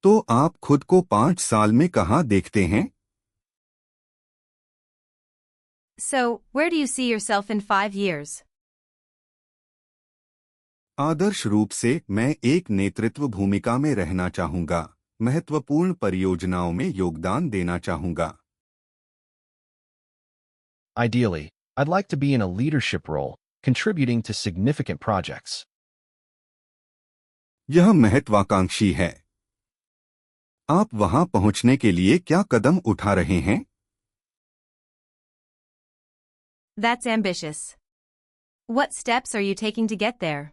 तो आप खुद को 5 साल में कहाँ देखते हैं? So, where do you see yourself in 5 years? आदर्श रूप से मैं एक नेतृत्व भूमिका में रहना चाहूंगा, महत्वपूर्ण परियोजनाओं में योगदान देना चाहूंगा। Ideally, I'd like to be in a leadership role, contributing to significant projects. यह महत्वाकांक्षी है। आप वहां पहुंचने के लिए क्या कदम उठा रहे हैं? That's ambitious. What steps are you taking to get there?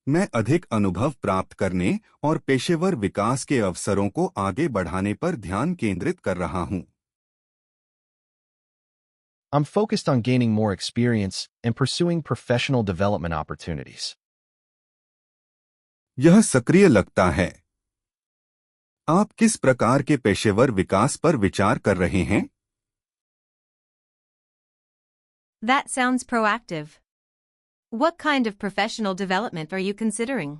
मैं अधिक अनुभव प्राप्त करने और पेशेवर विकास के अवसरों को आगे बढ़ाने पर ध्यान केंद्रित कर रहा हूं। I'm focused on gaining more experience and pursuing professional development opportunities. यह सक्रिय लगता है। आप किस प्रकार के पेशेवर विकास पर विचार कर रहे हैं? That sounds proactive. What kind of professional development are you considering?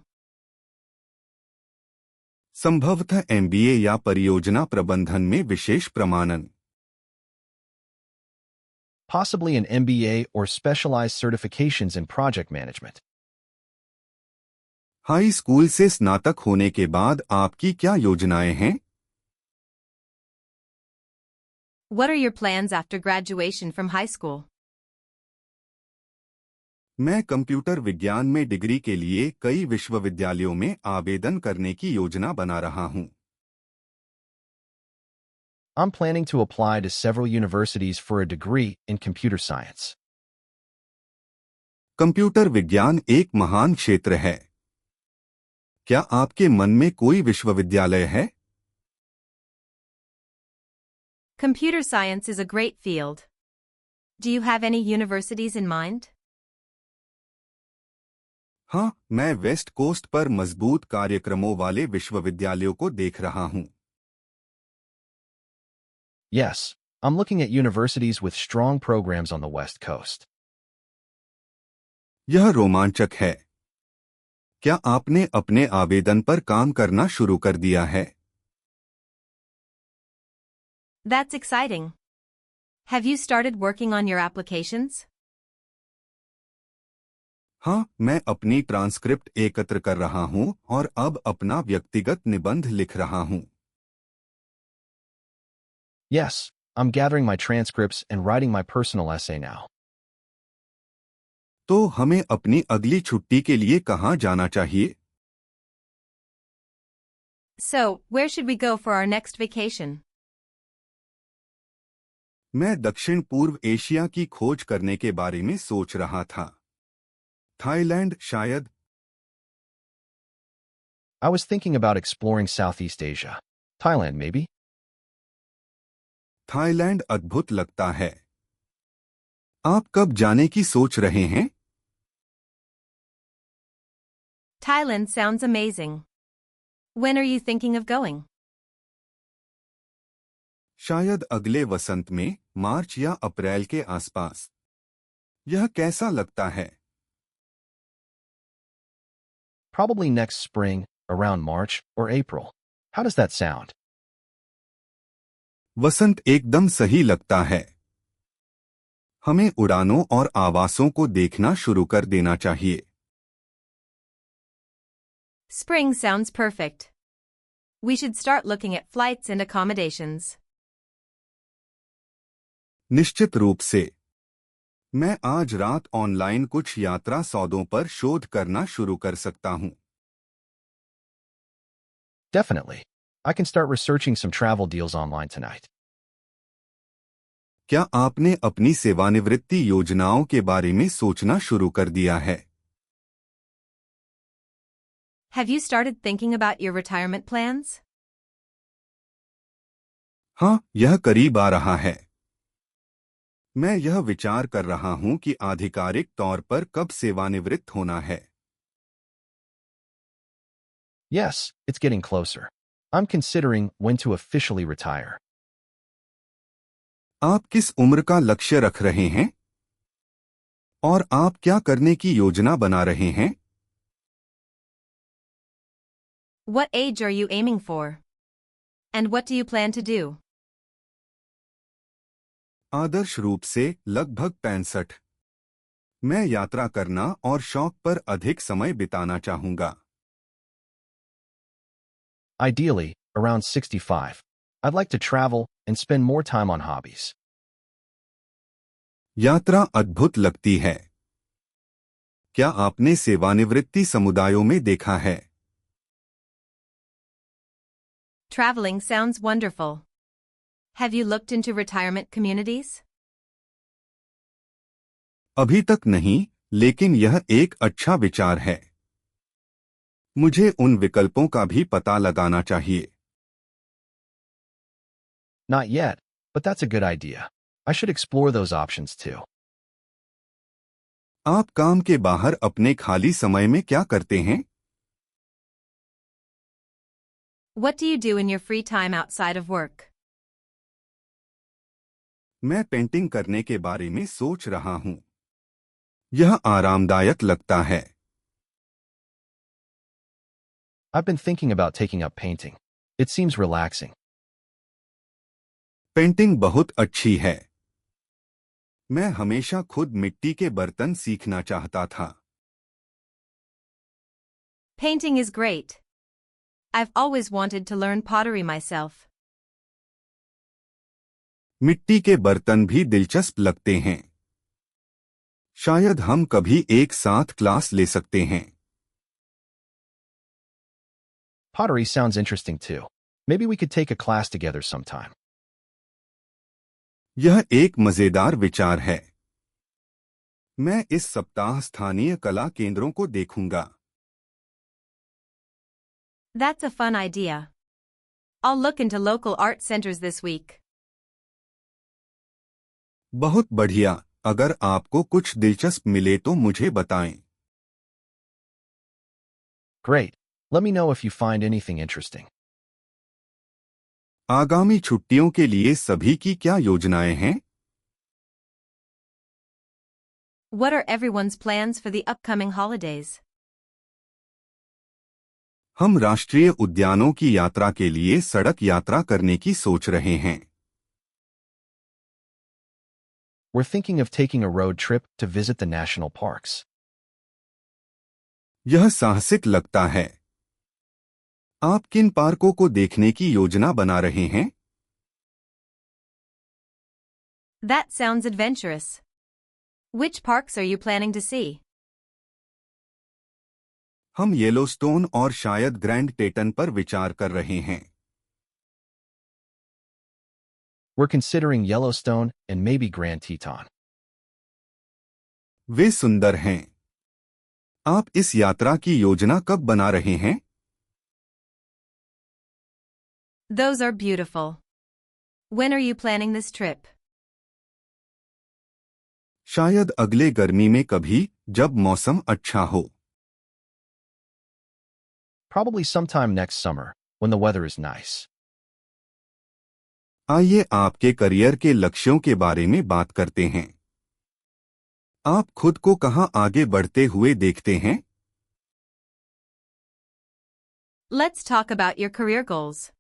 संभवतः एमबीए या परियोजना प्रबंधन में विशेष प्रमाणन। Possibly an MBA or specialized certifications in project management. High school से स्नातक होने के बाद आपकी क्या योजनाएं हैं? What are your plans after graduation from high school? मैं कंप्यूटर विज्ञान में डिग्री के लिए कई विश्वविद्यालयों में आवेदन करने की योजना बना रहा हूं। I'm planning to apply to several universities for a degree in computer science. Computer विज्ञान एक महान क्षेत्र है। क्या आपके मन में कोई विश्वविद्यालय है? Computer science is a great field. Do you have any universities in mind? हाँ, मैं वेस्ट कोस्ट पर मजबूत कार्यक्रमों वाले विश्वविद्यालयों को देख रहा हूँ। Yes, I'm looking at universities with strong programs on the West Coast. यह रोमांचक है। क्या आपने अपने आवेदन पर काम करना शुरू कर दिया है? That's exciting. Have you started working on your applications? हाँ, मैं अपनी ट्रांसक्रिप्ट एकत्र कर रहा हूँ और अब अपना व्यक्तिगत निबंध लिख रहा हूँ। Yes, I'm gathering my transcripts and writing my personal essay now. तो हमें अपनी अगली छुट्टी के लिए कहाँ जाना चाहिए? So, where should we go for our next vacation? मैं दक्षिण पूर्व एशिया की खोज करने के बारे में सोच रहा था। थाईलैंड शायद। I was thinking about exploring Southeast Asia. Thailand, maybe? Thailand अद्भुत लगता है। आप कब जाने की सोच रहे हैं? Thailand sounds amazing. When are you thinking of going? शायद अगले वसंत में, मार्च या अप्रैल के आसपास। यह कैसा लगता है? Probably next spring, around March or April. How does that sound? वसंत एकदम सही लगता है। हमें उड़ानों और आवासों को देखना शुरू कर देना चाहिए। Spring sounds perfect. We should start looking at flights and accommodations. निश्चित रूप से। मैं आज रात ऑनलाइन कुछ यात्रा सौदों पर शोध करना शुरू कर सकता हूं। Definitely. I can start researching some travel deals online tonight. क्या आपने अपनी सेवानिवृत्ति योजनाओं के बारे में सोचना शुरू कर दिया है? Have you started thinking about your retirement plans? हाँ, यह करीब आ रहा है। मैं यह विचार कर रहा हूं कि आधिकारिक तौर पर कब सेवानिवृत्त होना है। Yes, it's getting closer. I'm considering when to officially retire. आप किस उम्र का लक्ष्य रख रहे हैं? और आप क्या करने की योजना बना रहे हैं? What age are you aiming for? And what do you plan to do? आदर्श रूप से लगभग 65। मैं यात्रा करना और शौक पर अधिक समय बिताना चाहूंगा। Ideally, around 65. I'd like to travel and spend more time on hobbies. यात्रा अद्भुत लगती है। क्या आपने सेवानिवृत्ति समुदायों में देखा है? Traveling sounds wonderful. Have you looked into retirement communities? अभी तक नहीं, लेकिन यह एक अच्छा विचार है। मुझे उन विकल्पों का भी पता लगाना चाहिए। Not yet, but that's a good idea. I should explore those options too. आप काम के बाहर अपने खाली समय में क्या करते हैं? What do you do in your free time outside of work? मैं पेंटिंग करने के बारे में सोच रहा हूं। यह आरामदायक लगता है। I've been thinking about taking up painting. It seems relaxing. Painting बहुत अच्छी है। मैं हमेशा खुद मिट्टी के बर्तन सीखना चाहता था। Painting is great. I've always wanted to learn pottery myself. मिट्टी के बर्तन भी दिलचस्प लगते हैं। शायद हम कभी एक साथ क्लास ले सकते हैं। Pottery sounds interesting too. Maybe we could take a class together sometime. यह एक मजेदार विचार है। मैं इस सप्ताह स्थानीय कला केंद्रों को देखूंगा। That's a fun idea. I'll look into local art centers this week. बहुत बढ़िया। अगर आपको कुछ दिलचस्प मिले तो मुझे बताएं। Great. Let me know if you find anything interesting. आगामी छुट्टियों के लिए सभी की क्या योजनाएं हैं? What are everyone's plans for the upcoming holidays? हम राष्ट्रीय उद्यानों की यात्रा के लिए सड़क यात्रा करने की सोच रहे हैं। We're thinking of taking a road trip to visit the national parks. यह साहसिक लगता है। आप किन पार्कों को देखने की योजना बना रहे हैं? That sounds adventurous. Which parks are you planning to see? हम येलोस्टोन और शायद ग्रैंड टेटन पर विचार कर रहे हैं। We're considering Yellowstone and maybe Grand Teton. वे सुंदर हैं। आप इस यात्रा की योजना कब बना रहे हैं? Those are beautiful. When are you planning this trip? शायद अगले गर्मी में कभी, जब मौसम अच्छा हो। Probably sometime next summer, when the weather is nice. आइए आपके करियर के लक्ष्यों के बारे में बात करते हैं। आप खुद को कहां आगे बढ़ते हुए देखते हैं? Let's talk about your career goals.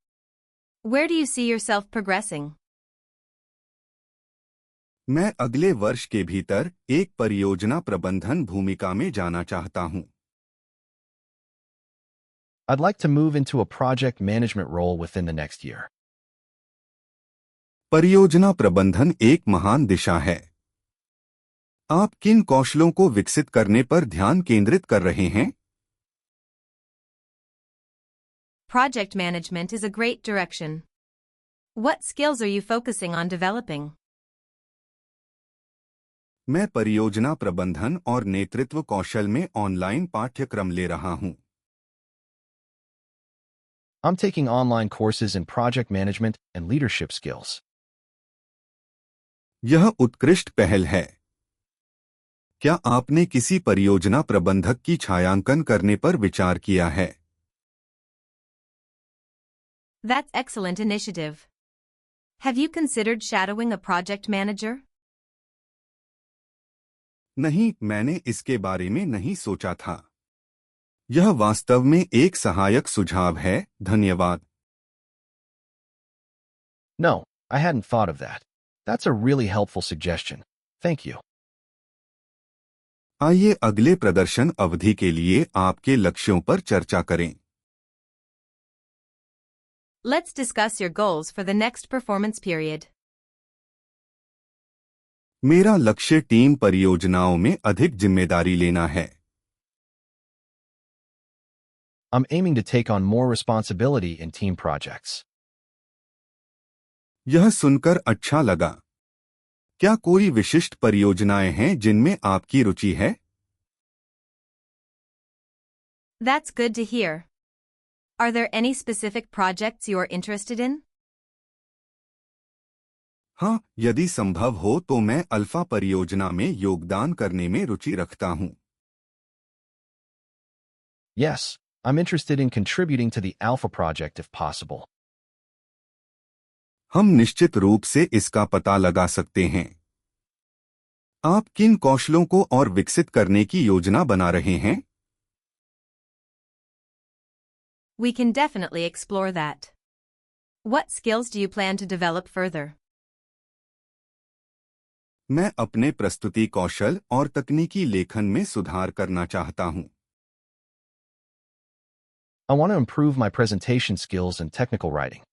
Where do you see yourself progressing? मैं अगले वर्ष के भीतर एक परियोजना प्रबंधन भूमिका में जाना चाहता हूं। I'd like to move into a project management role within the next year. परियोजना प्रबंधन एक महान दिशा है। आप किन कौशलों को विकसित करने पर ध्यान केंद्रित कर रहे हैं? Project management is a great direction. What skills are you focusing on developing? मैं परियोजना प्रबंधन और नेतृत्व कौशल में ऑनलाइन पाठ्यक्रम ले रहा हूं। I'm taking online courses in project management and leadership skills. यह उत्कृष्ट पहल है। क्या आपने किसी परियोजना प्रबंधक की छायांकन करने पर विचार किया है? That's excellent initiative. Have you considered shadowing a project manager? नहीं, मैंने इसके बारे में नहीं सोचा था। यह वास्तव में एक सहायक सुझाव है, धन्यवाद। No, I hadn't thought of that. That's a really helpful suggestion. Thank you. आइए अगले प्रदर्शन अवधि के लिए आपके लक्ष्यों पर चर्चा करें। Let's discuss your goals for the next performance period. मेरा लक्ष्य टीम परियोजनाओं में अधिक जिम्मेदारी लेना है। I'm aiming to take on more responsibility in team projects. यह सुनकर अच्छा लगा। क्या कोई विशिष्ट परियोजनाएं हैं जिनमें आपकी रुचि है? That's good to hear. Are there any specific projects you're interested in? हाँ, यदि संभव हो तो मैं अल्फा परियोजना में योगदान करने में रुचि रखता हूँ। Yes, I'm interested in contributing to the Alpha project if possible. हम निश्चित रूप से इसका पता लगा सकते हैं। आप किन कौशलों को और विकसित करने की योजना बना रहे हैं? We can definitely explore that. What skills do you plan to develop further? मैं अपने प्रस्तुति कौशल और तकनीकी लेखन में सुधार करना चाहता हूँ। I want to improve my presentation skills and technical writing.